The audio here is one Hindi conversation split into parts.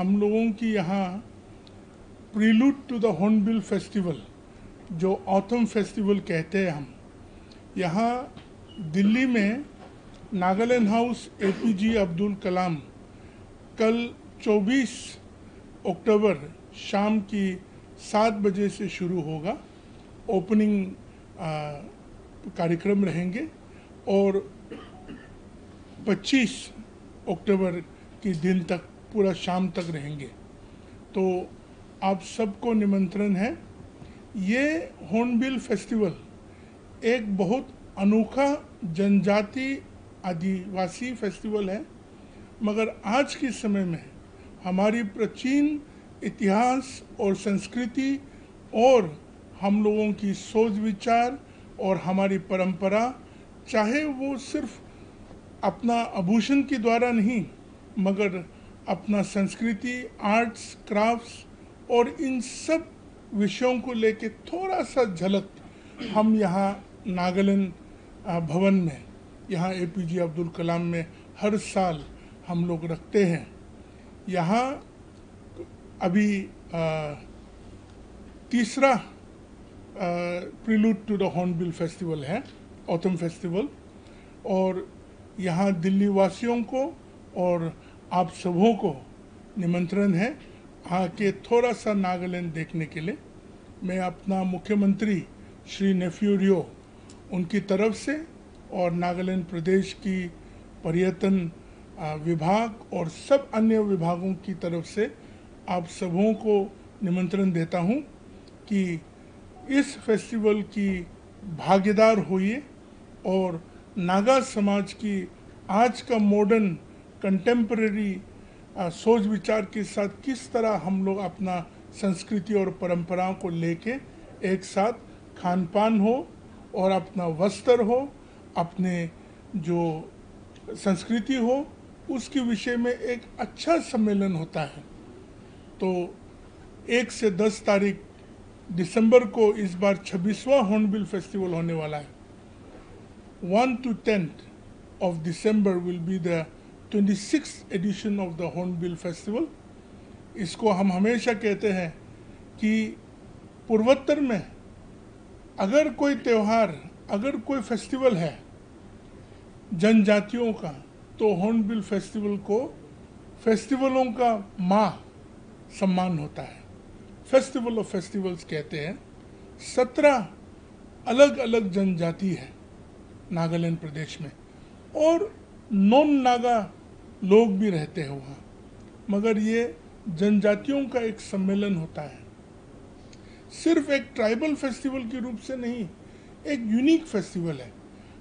हम लोगों की यहाँ prelude to the Hornbill festival, जो ऑटम फेस्टिवल कहते हैं हम, यहाँ दिल्ली में नागालैंड हाउस एपीजे अब्दुल कलाम कल 24 अक्टूबर शाम की 7 बजे से शुरू होगा। ओपनिंग कार्यक्रम रहेंगे और 25 अक्टूबर के दिन तक पूरा शाम तक रहेंगे। तो आप सबको निमंत्रण है। ये हॉर्नबिल फेस्टिवल एक बहुत अनोखा जनजाति आदिवासी फेस्टिवल है, मगर आज के समय में हमारी प्राचीन इतिहास और संस्कृति और हम लोगों की सोच विचार और हमारी परंपरा, चाहे वो सिर्फ अपना आभूषण के द्वारा नहीं, मगर अपना संस्कृति, आर्ट्स, क्राफ्ट्स और इन सब विषयों को लेके थोड़ा सा झलक हम यहाँ नागालैंड भवन में, यहाँ एपीजे अब्दुल कलाम में हर साल हम लोग रखते हैं। यहाँ अभी तीसरा prelude to the Hornbill festival है, ऑटम फेस्टिवल, और यहाँ दिल्ली वासियों को और आप सबों को निमंत्रण है आके थोड़ा सा नागालैंड देखने के लिए। मैं अपना मुख्यमंत्री श्री नेफ्यू रियो उनकी तरफ से और नागालैंड प्रदेश की पर्यटन विभाग और सब अन्य विभागों की तरफ से आप सबों को निमंत्रण देता हूँ कि इस फेस्टिवल की भागीदार होइए और नागा समाज की आज का मॉडर्न कंटेम्परेरी सोच विचार के साथ किस तरह हम लोग अपना संस्कृति और परंपराओं को लेके एक साथ खान पान हो और अपना वस्त्र हो, अपने जो संस्कृति हो, उसके विषय में एक अच्छा सम्मेलन होता है। तो 1 से 10 तारीख दिसंबर को इस बार 26वां हॉर्नबिल फेस्टिवल होने वाला है। 1 to 10th of December will be the 26th edition of the Hornbill Festival। इसको हम हमेशा कहते हैं कि पूर्वोत्तर में अगर कोई त्यौहार, अगर कोई फेस्टिवल है जनजातियों का, तो हॉर्नबिल फेस्टिवल को फेस्टिवलों का माँ सम्मान होता है। फेस्टिवल ऑफ फेस्टिवल्स कहते हैं। 17 अलग अलग जनजाति है नागालैंड प्रदेश में और नॉन नागा लोग भी रहते हैं वहाँ, मगर ये जनजातियों का एक सम्मेलन होता है। सिर्फ एक ट्राइबल फेस्टिवल के रूप से नहीं, एक यूनिक फेस्टिवल है।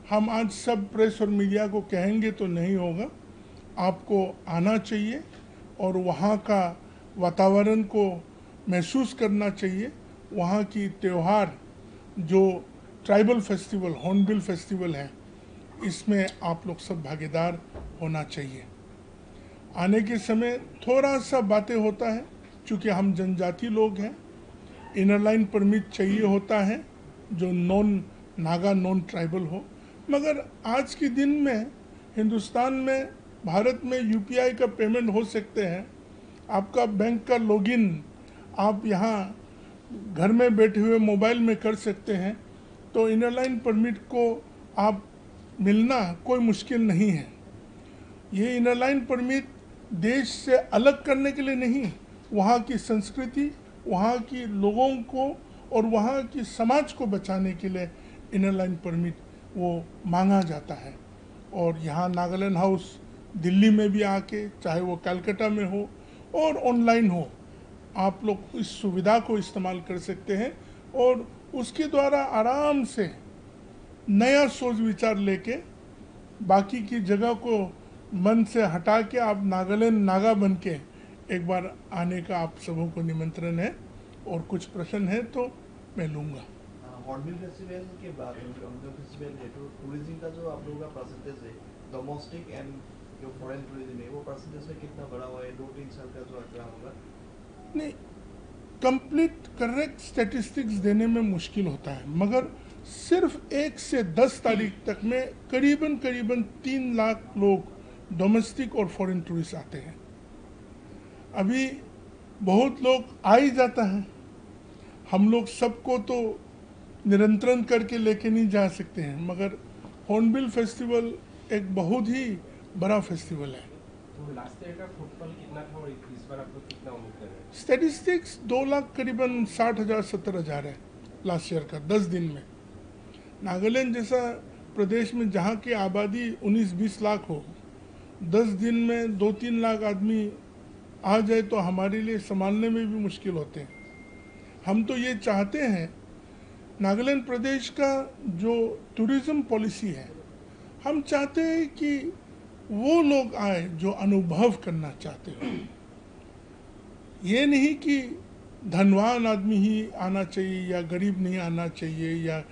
हम आज सब प्रेस और मीडिया को कहेंगे तो नहीं होगा, आपको आना चाहिए और वहाँ का वातावरण को महसूस करना चाहिए। वहाँ की त्यौहार जो ट्राइबल फेस्टिवल हॉर्नबिल फेस्टिवल है, इसमें आप लोग सब भागीदार होना चाहिए। आने के समय थोड़ा सा बातें होता है, चूँकि हम जनजाति लोग हैं, इनर लाइन परमिट चाहिए होता है जो नॉन नागा नॉन ट्राइबल हो, मगर आज के दिन में हिंदुस्तान में, भारत में यूपीआई का पेमेंट हो सकते हैं। आपका बैंक का लॉगिन आप यहाँ घर में बैठे हुए मोबाइल में कर सकते हैं, तो इनर लाइन परमिट को आप मिलना कोई मुश्किल नहीं है। ये इनर लाइन परमिट देश से अलग करने के लिए नहीं, वहाँ की संस्कृति, वहाँ की लोगों को और वहाँ की समाज को बचाने के लिए इनर लाइन परमिट वो मांगा जाता है। और यहाँ नागालैंड हाउस दिल्ली में भी आके, चाहे वो कलकत्ता में हो और ऑनलाइन हो, आप लोग इस सुविधा को इस्तेमाल कर सकते हैं और उसके द्वारा आराम से नया सोच विचार लेके बाकी की जगह को मन से हटा के आप नागालैंड नागा बन के एक बार आने का आप सबों को निमंत्रण है। और कुछ प्रश्न है तो मैं लूँगा। हॉर्नबिल फेस्टिवल के बाद जो फेस्टिवल है, तो टूरिज्म का जो आप लोगों का परसेंटेज है, डोमेस्टिक एंड जो फॉरेन टूरिज्म है, वो परसेंटेज में कितना बढ़ा हुआ है 2-3 साल का जो आंकड़ा होगा? नहीं, कंप्लीट करेक्ट स्टैटिस्टिक्स देने में मुश्किल होता है, मगर सिर्फ 1 से 10 तारीख तक में करीबन 3 लाख लोग डोमेस्टिक और फॉरेन टूरिस्ट आते हैं। अभी बहुत लोग आ ही जाता है, हम लोग सबको तो निरंतरण करके लेके नहीं जा सकते हैं, मगर हॉर्नबिल फेस्टिवल एक बहुत ही बड़ा फेस्टिवल है। तो लास्ट ईयर का फुटफॉल कितना था और इस बार आप लोग कितना उम्मीद कर रहे हैं? स्टैटिस्टिक्स 2 लाख करीबन 60,000 70,000 है लास्ट ईयर का 10 दिन में। नागालैंड जैसा प्रदेश में जहाँ की आबादी 19-20 लाख हो, 10 दिन में 2-3 लाख आदमी आ जाए तो हमारे लिए संभालने में भी मुश्किल होते हैं। हम तो ये चाहते हैं, नागालैंड प्रदेश का जो टूरिज्म पॉलिसी है, हम चाहते हैं कि वो लोग आए जो अनुभव करना चाहते हो। ये नहीं कि धनवान आदमी ही आना चाहिए या गरीब नहीं आना चाहिए या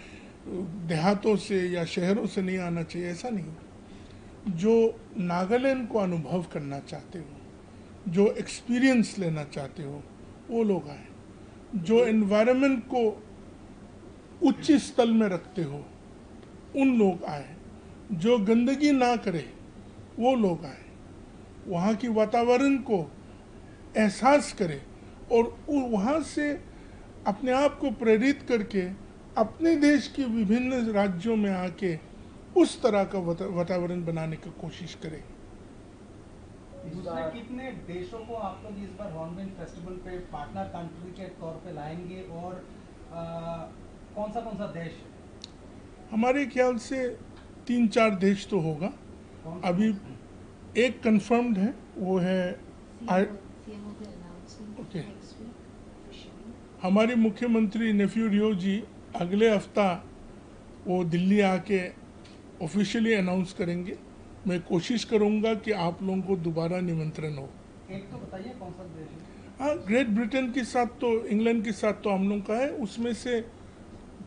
देहातों से या शहरों से नहीं आना चाहिए, ऐसा नहीं। जो नागालैंड को अनुभव करना चाहते हो, जो एक्सपीरियंस लेना चाहते हो, वो लोग आए। जो एनवायरनमेंट को उच्च स्तर में रखते हो, उन लोग आए। जो गंदगी ना करे, वो लोग आए। वहाँ की वातावरण को एहसास करे और वहाँ से अपने आप को प्रेरित करके अपने देश के विभिन्न राज्यों में आके उस तरह का वातावरण बनाने की कोशिश करें। दूसरे कितने देशों को आप लोग इस बार हॉर्नबिल फेस्टिवल पे पार्टनर कंट्री के तौर पे लाएंगे और कौन सा देश? हमारे ख्याल से 3-4 देश तो होगा। अभी एक कंफर्म्ड है, वो है ओके। हमारे मुख्यमंत्री नेफ्यू रियो जी अगले हफ्ता वो दिल्ली आके ऑफिशियली अनाउंस करेंगे। मैं कोशिश करूंगा कि आप लोगों को दोबारा निमंत्रण हो। एक तो बताइए कौन सा देश है? हाँ, ग्रेट ब्रिटेन के साथ तो, इंग्लैंड के साथ तो हम लोग का है। उसमें से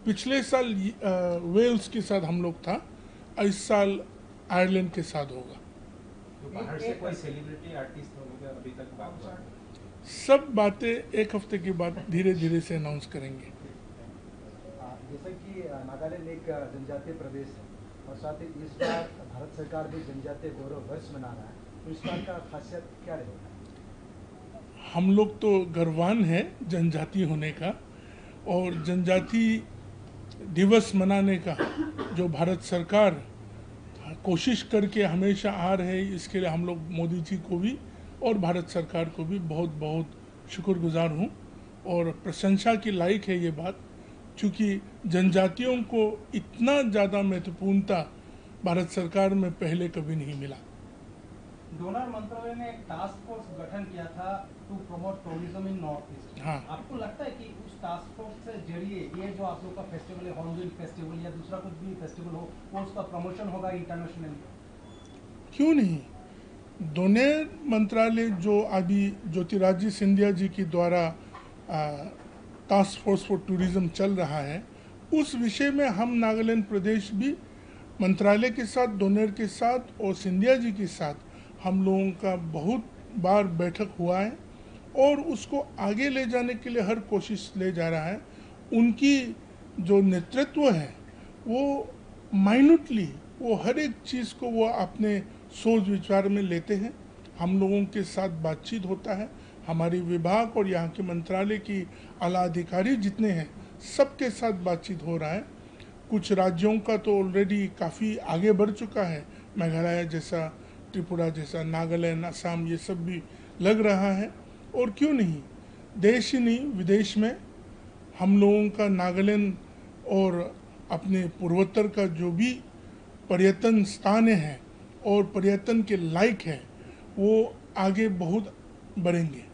पिछले साल वेल्स के साथ हम लोग था, इस साल आयरलैंड के साथ होगा। तो बाहर से कोई सेलिब्रिटी आर्टिस्ट होने का अभी तक बात हुआ? सब बातें एक हफ्ते के बाद धीरे धीरे से अनाउंस करेंगे। जैसा कि नागालैंड एक जनजातीय प्रदेश है और साथ ही इस बार भारत सरकार भी जनजातीय गौरव वर्ष मना रहा है, तो इस बार का खासियत क्या रहेगा? हम लोग तो गर्वान हैं जनजाति होने का, और जनजाति दिवस मनाने का जो भारत सरकार कोशिश करके हमेशा आ रहे, इसके लिए हम लोग मोदी जी को भी और भारत सरकार को भी बहुत बहुत शुक्रगुजार हूँ। और प्रशंसा की लायक है ये बात, क्योंकि जनजातियों को इतना ज़्यादा महत्वपूर्णता भारत सरकार में पहले कभी नहीं मिला। डोनर मंत्रालय ने एक टास्क फोर्स गठन किया था to promote tourism in north east. हाँ। आपको लगता है कि उस टास्क फोर्स से जरिए ये जो आप लोग का फेस्टिवल है, हॉर्नबिल फेस्टिवल या दूसरा कुछ भी फेस्टिवल हो, वो उसका प्रमोशन होगा इंटरनेशनली? क्यों नहीं। डोनर मंत्रालय जो अभी ज्योतिरादित्य सिंधिया जी के द्वारा टास्क फोर्स फॉर टूरिज्म चल रहा है, उस विषय में हम नागालैंड प्रदेश भी मंत्रालय के साथ, डोनर के साथ और सिंधिया जी के साथ हम लोगों का बहुत बार बैठक हुआ है और उसको आगे ले जाने के लिए हर कोशिश ले जा रहा है। उनकी जो नेतृत्व है वो माइन्यूटली, वो हर एक चीज़ को वो अपने सोच विचार में लेते हैं। हम लोगों के साथ बातचीत होता है, हमारी विभाग और यहाँ के मंत्रालय की आला अधिकारी जितने हैं सबके साथ बातचीत हो रहा है। कुछ राज्यों का तो ऑलरेडी काफ़ी आगे बढ़ चुका है, मेघालय जैसा, त्रिपुरा जैसा, नागालैंड, असम, ये सब भी लग रहा है। और क्यों नहीं, देश ही नहीं विदेश में हम लोगों का नागालैंड और अपने पूर्वोत्तर का जो भी पर्यटन स्थान हैं और पर्यटन के लायक है, वो आगे बहुत बढ़ेंगे।